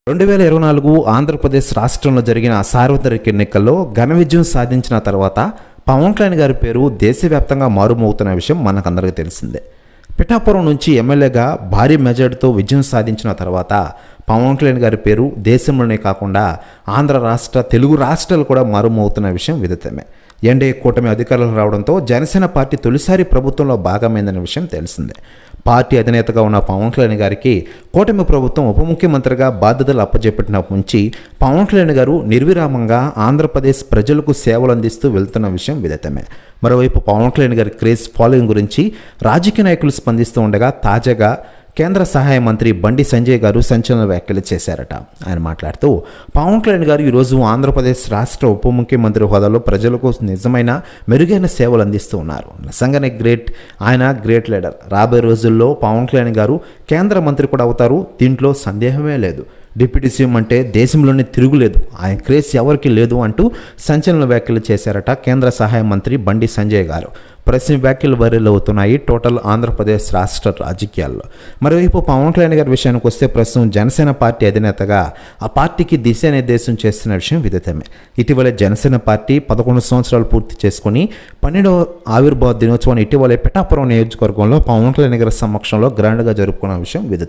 2024 ఆంధ్రప్రదేశ్ రాష్ట్రంలో జరిగిన సార్వత్రిక ఎన్నికల్లో ఘన విజయం సాధించిన తర్వాత పవన్ కళ్యాణ్ గారి పేరు దేశవ్యాప్తంగా మారుమోగుతున్న విషయం మనకందరికీ తెలిసిందే. పిఠాపురం నుంచి ఎమ్మెల్యేగా భారీ మెజార్టీతో విజయం సాధించిన తర్వాత పవన్ కళ్యాణ్ గారి పేరు దేశంలోనే కాకుండా ఆంధ్ర రాష్ట్ర, తెలుగు రాష్ట్రాలు కూడా మారుమోగుతున్న విషయం విదితమే. ఎన్డీఏ కూటమి అధికారులకు రావడంతో జనసేన పార్టీ తొలిసారి ప్రభుత్వంలో భాగమైందనే విషయం తెలిసిందే. పార్టీ అధినేతగా ఉన్న పవన్ కళ్యాణ్ గారికి కూటమి ప్రభుత్వం ఉప ముఖ్యమంత్రిగా బాధ్యతలు అప్పచెప్పినప్పటి నుంచి పవన్ కళ్యాణ్ గారు నిర్విరామంగా ఆంధ్రప్రదేశ్ ప్రజలకు సేవలు అందిస్తూ వెళ్తున్న విషయం విదితమే. మరోవైపు పవన్ కళ్యాణ్ గారి క్రేజ్ ఫాలోయింగ్ గురించి రాజకీయ నాయకులు స్పందిస్తూ ఉండగా తాజాగా కేంద్ర సహాయ మంత్రి బండి సంజయ్ గారు సంచలన వ్యాఖ్యలు చేశారట. ఆయన మాట్లాడుతూ పవన్ కళ్యాణ్ గారు ఈరోజు ఆంధ్రప్రదేశ్ రాష్ట్ర ఉప ముఖ్యమంత్రి హోదాలో ప్రజలకు నిజమైన మెరుగైన సేవలు అందిస్తూ ఉన్నారు. నిజంగానే ఆయన గ్రేట్ లీడర్. రాబోయే రోజుల్లో పవన్ కళ్యాణ్ గారు కేంద్ర మంత్రి కూడా అవుతారు, దీంట్లో సందేహమే లేదు. డిప్యూటీ సీఎం అంటే దేశంలోనే తిరుగులేదు, ఆయన క్రేజ్ ఎవరికి లేదు అంటూ సంచలన వ్యాఖ్యలు చేశారట కేంద్ర సహాయ మంత్రి బండి సంజయ్ గారు. ప్రశ్న వ్యాఖ్యలు వైరల్ అవుతున్నాయి టోటల్ ఆంధ్రప్రదేశ్ రాష్ట్ర రాజకీయాల్లో. మరోవైపు పవన్ కళ్యాణ్ గారి విషయానికి వస్తే ప్రస్తుతం జనసేన పార్టీ అధినేతగా ఆ పార్టీకి దిశానిర్దేశం చేస్తున్న విషయం విదితమే. ఇటీవలే జనసేన పార్టీ 11 సంవత్సరాలు పూర్తి చేసుకుని 12వ ఆవిర్భావ దినోత్సవాన్ని ఇటీవలే పిఠాపురం నియోజకవర్గంలో పవన్ కళ్యాణ్ గారి సమక్షంలో గ్రాండ్గా జరుపుకున్న విషయం విదితమే.